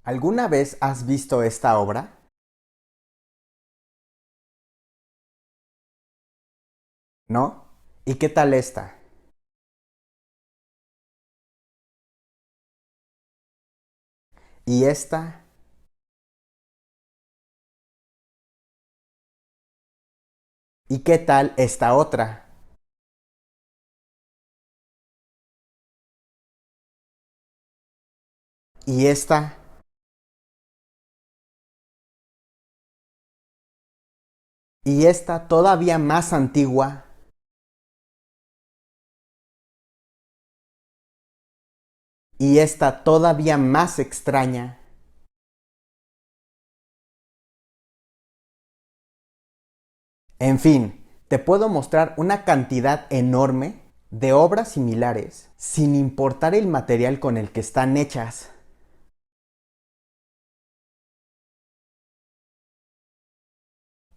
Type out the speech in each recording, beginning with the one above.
¿Alguna vez has visto esta obra? ¿No? ¿Y qué tal esta? ¿Y esta? ¿Y qué tal esta otra? ¿Y esta? ¿Y esta todavía más antigua? ¿Y esta todavía más extraña? En fin, te puedo mostrar una cantidad enorme de obras similares, sin importar el material con el que están hechas.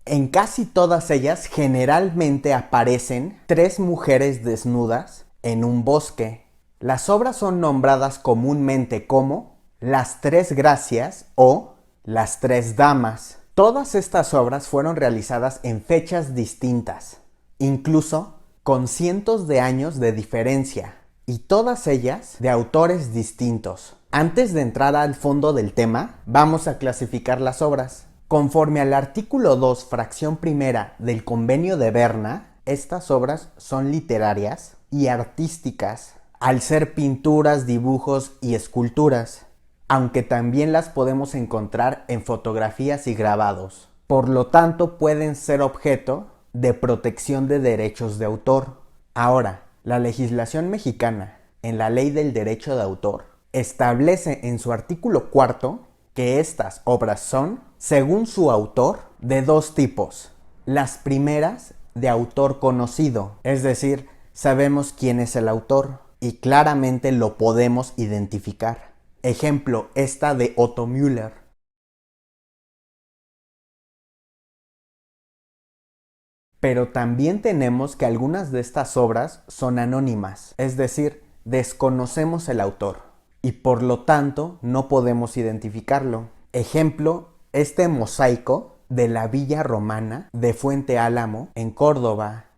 En casi todas ellas generalmente aparecen tres mujeres desnudas en un bosque. Las obras son nombradas comúnmente como las tres gracias o las tres damas. Todas estas obras fueron realizadas en fechas distintas, incluso con cientos de años de diferencia, y todas ellas de autores distintos. Antes de entrar al fondo del tema, vamos a clasificar las obras. Conforme al artículo 2, fracción primera del Convenio de Berna, estas obras son literarias y artísticas, al ser pinturas, dibujos y esculturas, aunque también las podemos encontrar en fotografías y grabados. Por lo tanto, pueden ser objeto de protección de derechos de autor. Ahora, la legislación mexicana, en la Ley del Derecho de Autor, establece en su artículo cuarto que estas obras son, según su autor, de dos tipos. Las primeras, de autor conocido, es decir, sabemos quién es el autor y claramente lo podemos identificar. Ejemplo, esta de Otto Müller. Pero también tenemos que algunas de estas obras son anónimas, es decir, desconocemos el autor y por lo tanto no podemos identificarlo. Ejemplo, este mosaico de la Villa Romana de Fuente Álamo en Córdoba.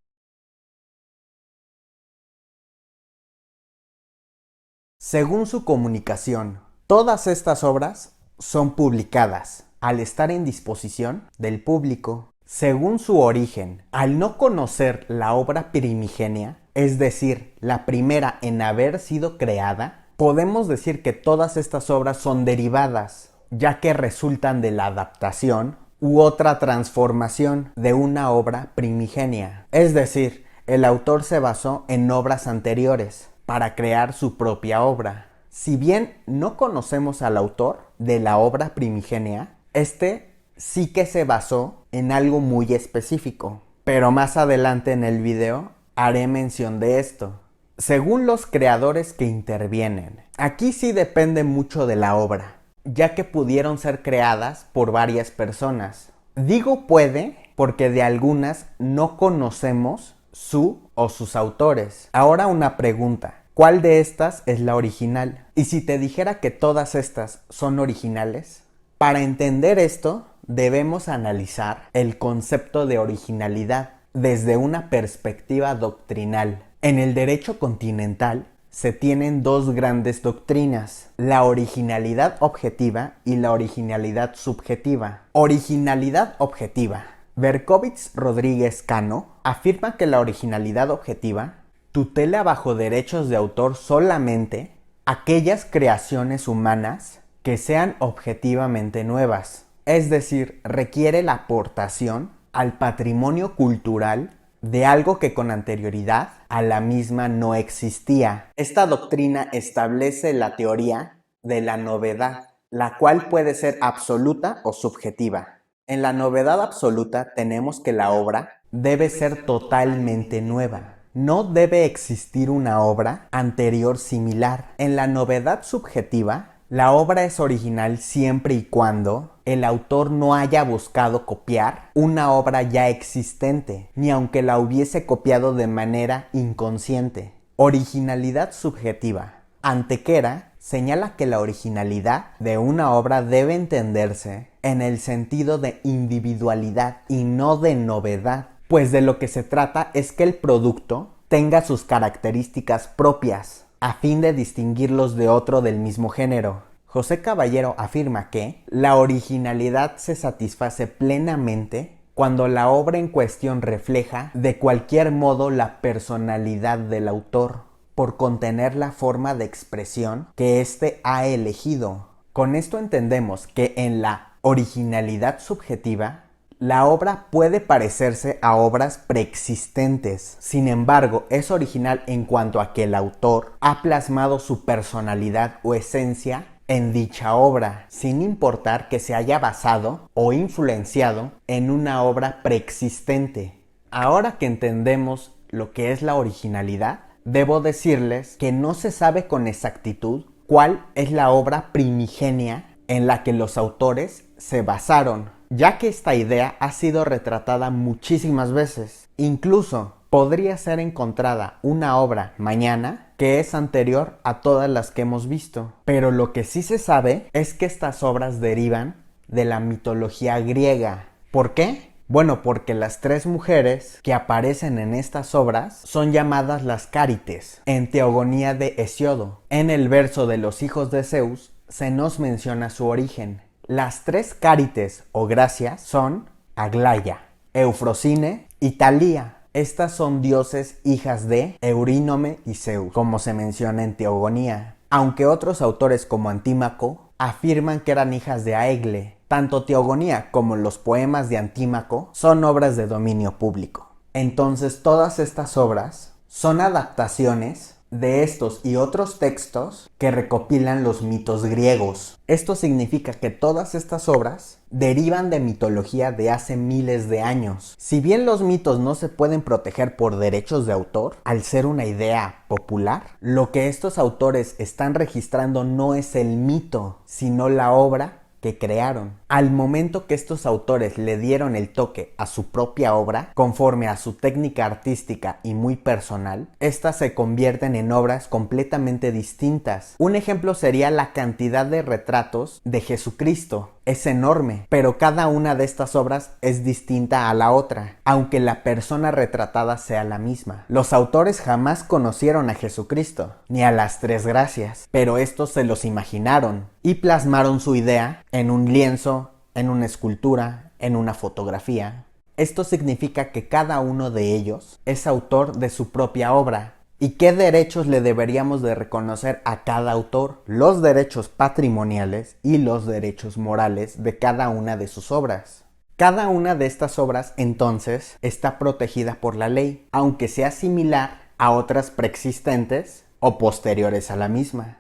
Según su comunicación, todas estas obras son publicadas al estar en disposición del público. Según su origen, al no conocer la obra primigenia, es decir, la primera en haber sido creada, podemos decir que todas estas obras son derivadas, ya que resultan de la adaptación u otra transformación de una obra primigenia. Es decir, el autor se basó en obras anteriores para crear su propia obra. Si bien no conocemos al autor de la obra primigenia, este sí que se basó en algo muy específico. Pero más adelante en el video haré mención de esto. Según los creadores que intervienen, aquí sí depende mucho de la obra, ya que pudieron ser creadas por varias personas. Digo puede porque de algunas no conocemos su o sus autores. Ahora una pregunta. ¿Cuál de estas es la original? Y si te dijera que todas estas son originales, para entender esto debemos analizar el concepto de originalidad desde una perspectiva doctrinal. En el derecho continental se tienen dos grandes doctrinas, la originalidad objetiva y la originalidad subjetiva. Originalidad objetiva. Berkovitz Rodríguez Cano afirma que la originalidad objetiva tutela bajo derechos de autor solamente aquellas creaciones humanas que sean objetivamente nuevas, es decir, requiere la aportación al patrimonio cultural de algo que con anterioridad a la misma no existía. Esta doctrina establece la teoría de la novedad, la cual puede ser absoluta o subjetiva. En la novedad absoluta tenemos que la obra debe ser totalmente nueva. No debe existir una obra anterior similar. En la novedad subjetiva, la obra es original siempre y cuando el autor no haya buscado copiar una obra ya existente, ni aunque la hubiese copiado de manera inconsciente. Originalidad subjetiva. Antequera señala que la originalidad de una obra debe entenderse en el sentido de individualidad y no de novedad, pues de lo que se trata es que el producto tenga sus características propias, a fin de distinguirlos de otro del mismo género. José Caballero afirma que la originalidad se satisface plenamente cuando la obra en cuestión refleja de cualquier modo la personalidad del autor, por contener la forma de expresión que éste ha elegido. Con esto entendemos que en la originalidad subjetiva, la obra puede parecerse a obras preexistentes, sin embargo es original en cuanto a que el autor ha plasmado su personalidad o esencia en dicha obra, sin importar que se haya basado o influenciado en una obra preexistente. Ahora que entendemos lo que es la originalidad, debo decirles que no se sabe con exactitud cuál es la obra primigenia en la que los autores se basaron, ya que esta idea ha sido retratada muchísimas veces. Incluso podría ser encontrada una obra mañana que es anterior a todas las que hemos visto. Pero lo que sí se sabe es que estas obras derivan de la mitología griega. ¿Por qué? Bueno, porque las tres mujeres que aparecen en estas obras son llamadas las Cárites, en Teogonía de Hesíodo. En el verso de los hijos de Zeus se nos menciona su origen. Las tres Cárites o Gracias son Aglaya, Eufrosine y Talía. Estas son dioses hijas de Eurínome y Zeus, como se menciona en Teogonía, aunque otros autores como Antímaco afirman que eran hijas de Aigle. Tanto Teogonía como los poemas de Antímaco son obras de dominio público. Entonces todas estas obras son adaptaciones de estos y otros textos que recopilan los mitos griegos. Esto significa que todas estas obras derivan de mitología de hace miles de años. Si bien los mitos no se pueden proteger por derechos de autor, al ser una idea popular, lo que estos autores están registrando no es el mito, sino la obra que crearon. Al momento que estos autores le dieron el toque a su propia obra, conforme a su técnica artística y muy personal, estas se convierten en obras completamente distintas. Un ejemplo sería la cantidad de retratos de Jesucristo. Es enorme, pero cada una de estas obras es distinta a la otra, aunque la persona retratada sea la misma. Los autores jamás conocieron a Jesucristo, ni a las tres gracias, pero estos se los imaginaron y plasmaron su idea en un lienzo, en una escultura, en una fotografía. Esto significa que cada uno de ellos es autor de su propia obra. ¿Y qué derechos le deberíamos de reconocer a cada autor? Los derechos patrimoniales y los derechos morales de cada una de sus obras. Cada una de estas obras, entonces, está protegida por la ley, aunque sea similar a otras preexistentes o posteriores a la misma.